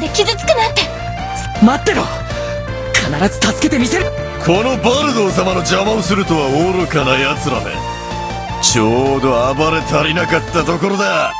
で傷つくなんて。待ってろ、必ず助けてみせる。このバルドー様の邪魔をするとは愚かな奴らめ。ちょうど暴れ足りなかったところだ。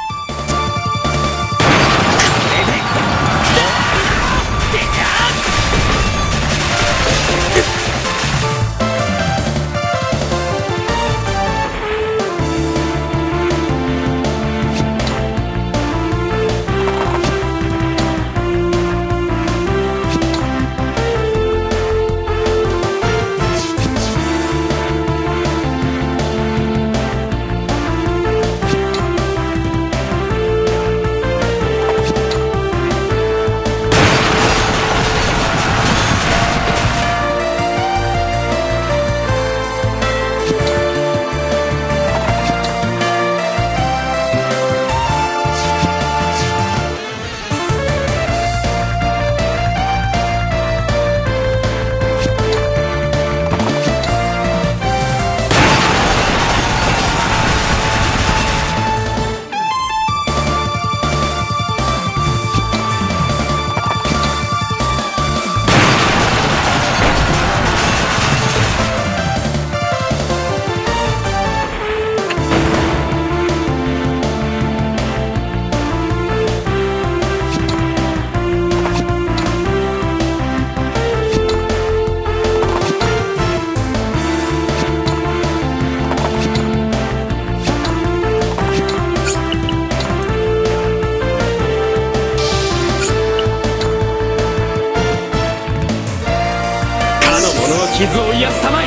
傷を癒すたまえ。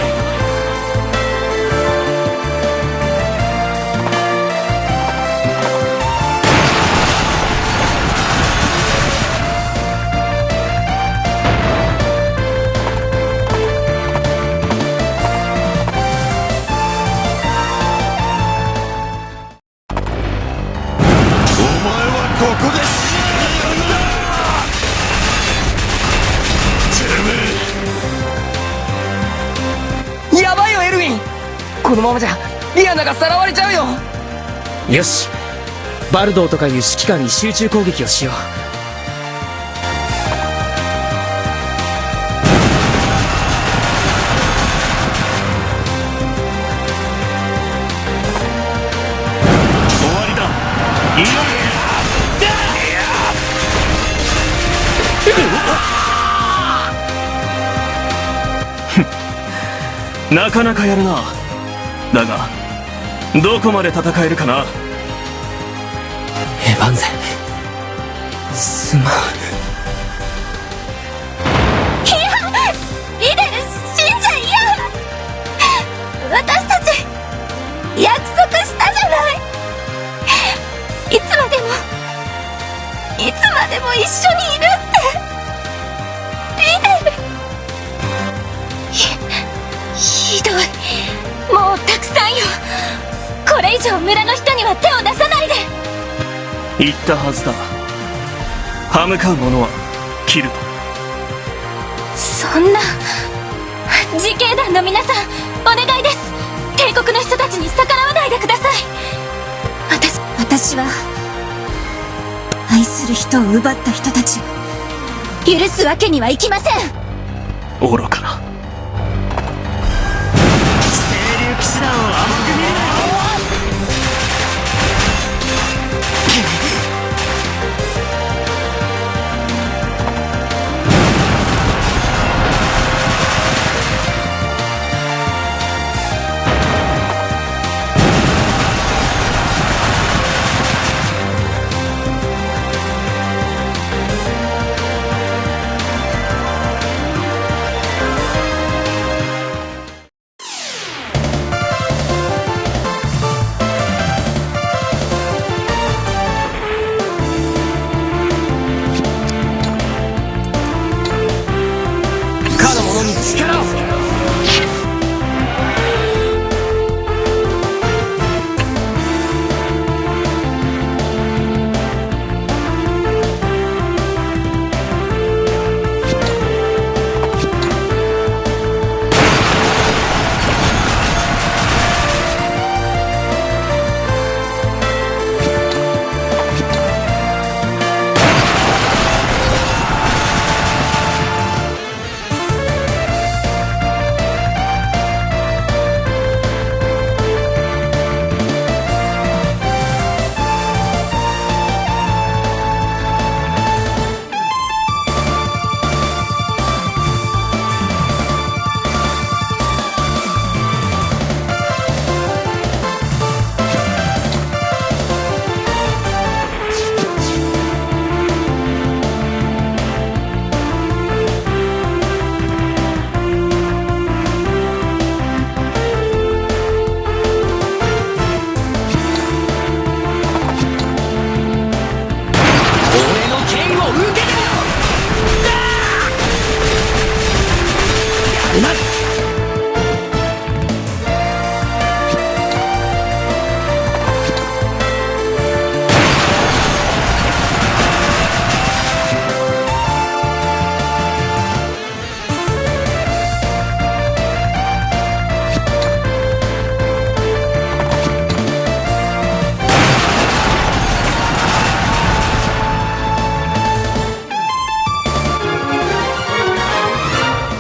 お前はここで死んでやるんだ。てめえ、やばいよエルヴィン、このままじゃリアナがさらわれちゃうよ。よし、バルドーとかいう指揮官に集中攻撃をしよう。終わりだ。いやなかなかやるな。だがどこまで戦えるかな。エヴァンゼ、すまん。リデル、死んじゃ嫌。私たち約束したじゃない。いつまでも一緒にいるって。リデル、ひどい。もうたくさんよ。これ以上村の人には手を出さないで。言ったはずだ。歯向かう者は切ると。そんな。自警団の皆さん、お願いです。帝国の人たちに逆らわないでください。私は愛する人を奪った人たちを許すわけにはいきません。愚かな。清流騎士団を甘く見るなよ。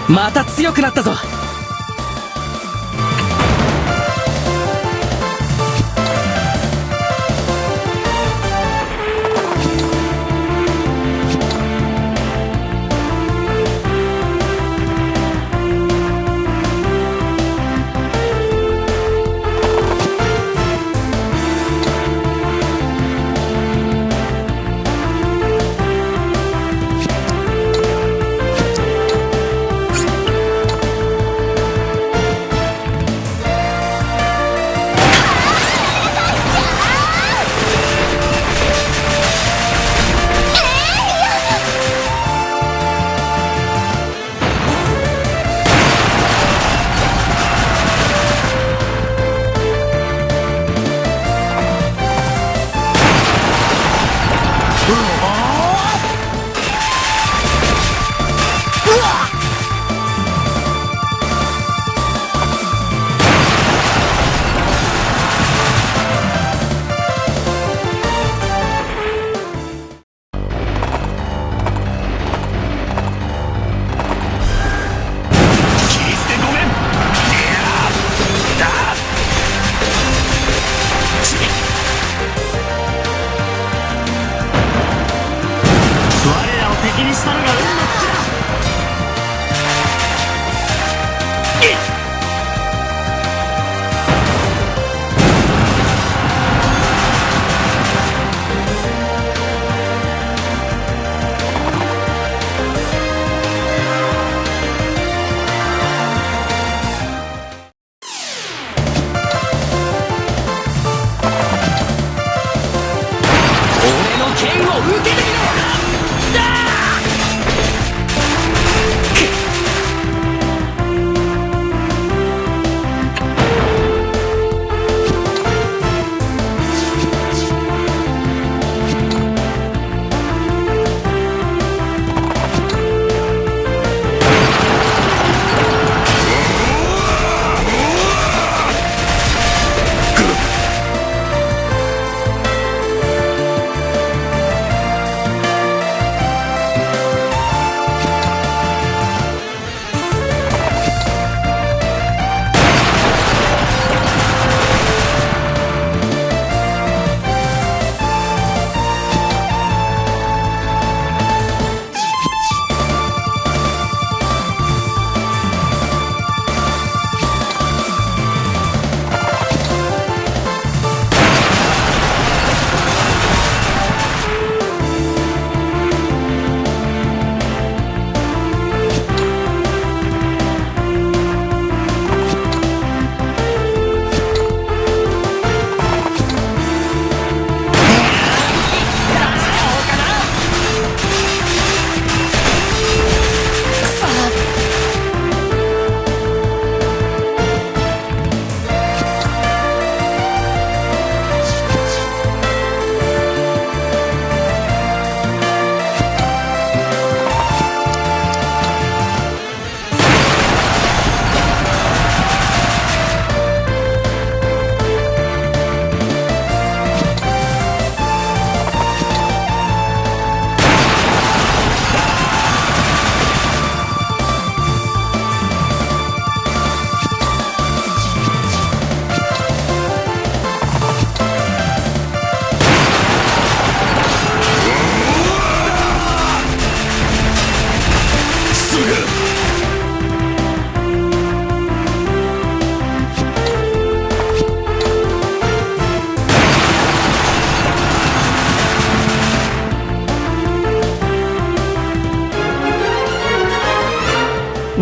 また強くなったぞ。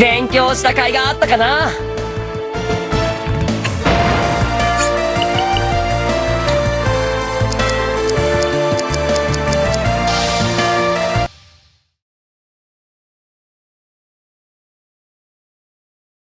勉強した甲斐があったかな。